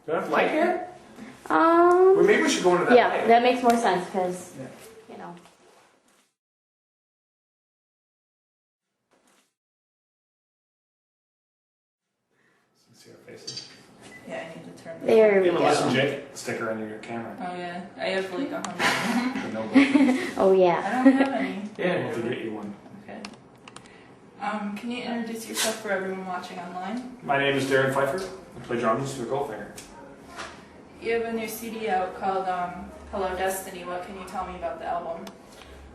Do I have light here? Well, maybe we should go into that yeah, light. that makes more sense because, you know. See our faces. Yeah, I need to turn this. There we You have a go. Listen Jake sticker on your camera. Oh yeah, I have like 100. No, Oh, I yeah. don't have any. yeah, we'll have to get you one. Okay. Can you introduce yourself for everyone watching online? My name is Darrin Pfeiffer. I play drums for Goldfinger. You have a new CD out called Hello Destiny. What can you tell me about the album?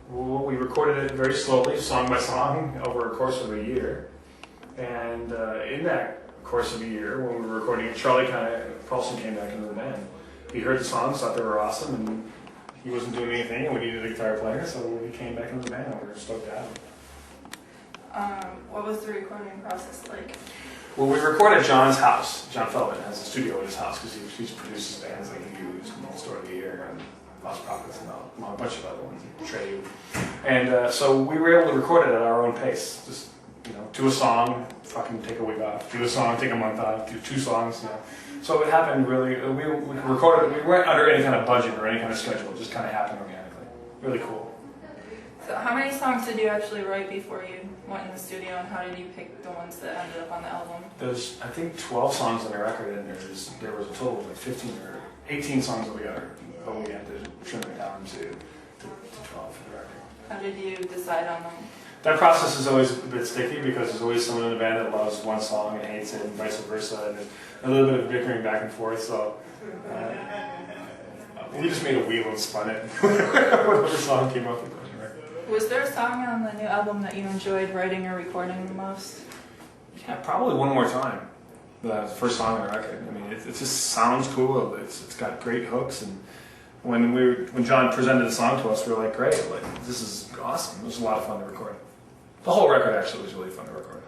Well, we recorded it very slowly, song by song, over a course of a year. And in that course of a year, when we were recording it, Paulson came back into the band. He heard the songs, thought they were awesome, and he wasn't doing anything, and we needed a guitar player, so he came back into the band, and we were stoked to have him. What was the recording process like? Well, we record at John's house. John Feldman has a studio at his house because he produces bands like Used and All Story of the Year and Lost Prophets and a bunch of other ones, Trade. And so we were able to record it at our own pace. Just, do a song, fucking take a week off. Do a song, take a month off. Do 2 songs, So it happened really, we recorded, we weren't under any kind of budget or any kind of schedule. It just kind of happened organically. Really cool. So how many songs did you actually write before you went in the studio, and how did you pick the ones that ended up on the album? There's, I think, 12 songs on the record, and there was a total of like 15 or 18 songs altogether, but we had to trim it down to 12 for the record. How did you decide on them? That process is always a bit sticky because there's always someone in the band that loves one song and hates it, and vice versa, and there's a little bit of bickering back and forth, so we just made a wheel and spun it. Whatever song came up with. Was there a song on the new album that you enjoyed writing or recording the most? Yeah, probably One More Time. The first song on the record. I mean, it just sounds cool. It's got great hooks, and when John presented the song to us, we were like, great, like this is awesome. It was a lot of fun to record. The whole record actually was really fun to record.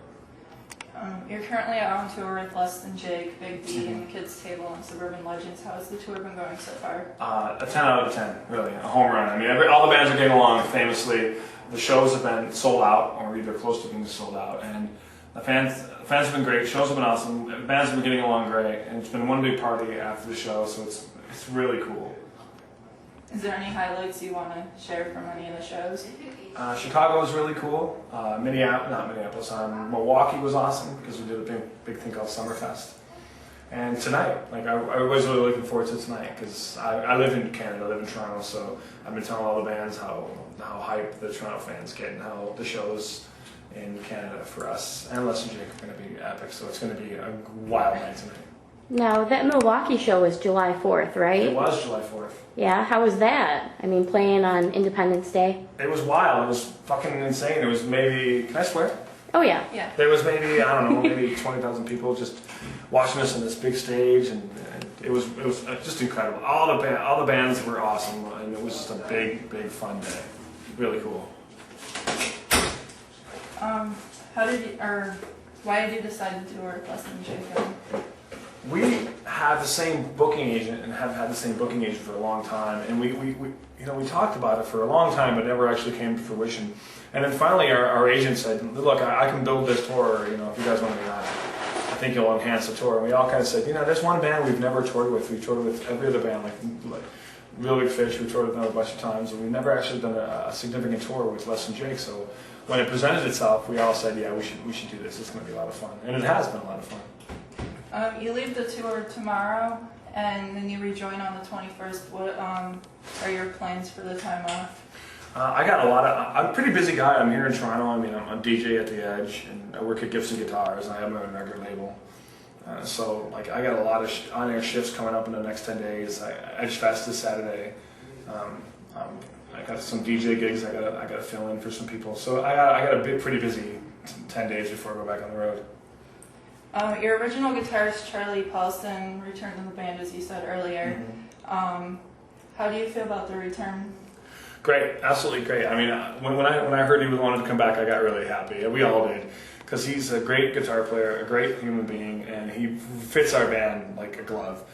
You're currently out on tour with Less Than Jake, Big B, and the Kids Table and Suburban Legends. How has the tour been going so far? A 10 out of 10, really, a home run. I mean, all the bands are getting along famously. The shows have been sold out, or either close to being sold out, and the fans have been great. Shows have been awesome. The bands have been getting along great, and it's been one big party after the show, so it's really cool. Is there any highlights you want to share from any of the shows? Chicago was really cool. Milwaukee was awesome because we did a big thing called Summerfest. And tonight, I was really looking forward to tonight because I live in Canada, I live in Toronto, so I've been telling all the bands how hyped the Toronto fans get and how the shows in Canada for us and Less Than Jake are going to be epic. So it's going to be a wild night tonight. Now, that Milwaukee show was July 4th, right? It was July 4th. Yeah, how was that? I mean, playing on Independence Day? It was wild. It was fucking insane. There was maybe, can I swear? Oh, yeah. Yeah. There was maybe, I don't know, maybe 20,000 people just watching us on this big stage, and it was just incredible. All the bands were awesome, and it was just a big fun day. Really cool. Why did you decide to tour with Less Than Jake? We have the same booking agent and have had the same booking agent for a long time, and we talked about it for a long time, but never actually came to fruition. And then finally, our agent said, "Look, I can build this tour. If you guys want to be on it, I think you'll enhance the tour." And we all kind of said, there's one band we've never toured with. We've toured with every other band, like Real Big Fish. We toured with them a bunch of times, and we've never actually done a significant tour with Less Than Jake. So when it presented itself, we all said, "Yeah, we should do this. It's going to be a lot of fun," and it has been a lot of fun. You leave the tour tomorrow, and then you rejoin on the 21st. What are your plans for the time off? I'm a pretty busy guy. I'm here in Toronto. I mean, I'm a DJ at the Edge, and I work at Gibson Guitars, and I have my own record label. So I got a lot of on-air shifts coming up in the next 10 days. Edge Fest this Saturday. I got some DJ gigs I gotta fill in for some people. So I got a pretty busy 10 days before I go back on the road. Your original guitarist Charlie Paulson returned to the band, as you said earlier. Mm-hmm. How do you feel about the return? Great, absolutely great. I mean, when I heard he wanted to come back, I got really happy. We all did, because he's a great guitar player, a great human being, and he fits our band like a glove.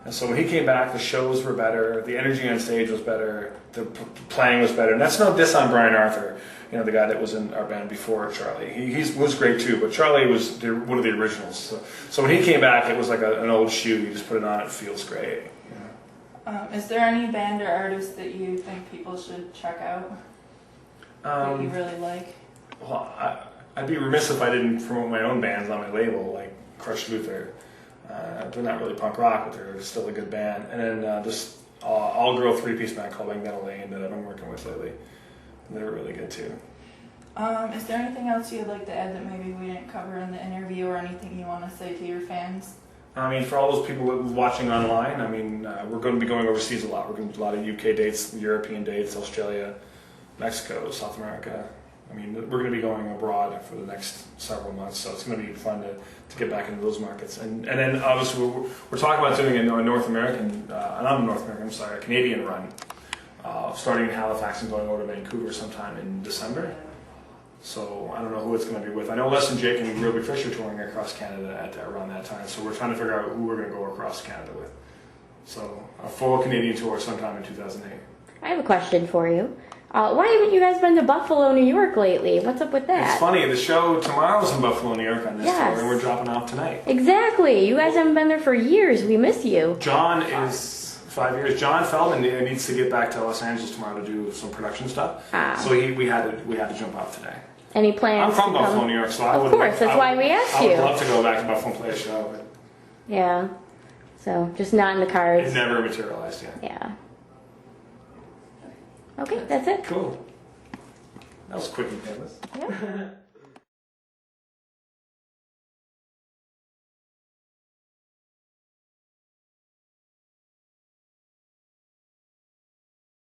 And so when he came back, the shows were better, the energy on stage was better, the playing was better. And that's no diss on Brian Arthur, you know, the guy that was in our band before Charlie. He was great too, but Charlie was one of the originals. So when he came back, it was like an old shoe. You just put it on, it feels great. You know? Is there any band or artist that you think people should check out that you really like? Well, I'd be remiss if I didn't promote my own bands on my label, like Crush Luther. They're not really punk rock, but they're still a good band. And then this all-girl three-piece band called Magneto Lane that I've been working with lately. They're really good too. Is there anything else you'd like to add that maybe we didn't cover in the interview, or anything you want to say to your fans? I mean, for all those people watching online, I mean, we're going to be going overseas a lot. We're going to do a lot of UK dates, European dates, Australia, Mexico, South America. I mean, we're going to be going abroad for the next several months, so it's going to be fun to get back into those markets. And then obviously we're talking about doing a North American, not a North American, I'm sorry, a Canadian run, starting in Halifax and going over to Vancouver sometime in December. So I don't know who it's going to be with. I know Les and Jake and Ruby Fisher touring across Canada around that time, so we're trying to figure out who we're going to go across Canada with. So a full Canadian tour sometime in 2008. I have a question for you. Why haven't you guys been to Buffalo, New York lately? What's up with that? It's funny, the show tomorrow's in Buffalo, New York on this tour, and we're dropping off tonight. Exactly. You guys haven't been there for years. We miss you. John is 5 years. John Feldman needs to get back to Los Angeles tomorrow to do some production stuff. So we had to jump off today. Any plans? I'm from Buffalo, New York, so I would. Of course, that's why we asked you. I would love to go back to Buffalo and play a show, but yeah. So just not in the cards. it never materialized yet. Yeah. Okay, that's it. Cool. That was quick and painless. Yep.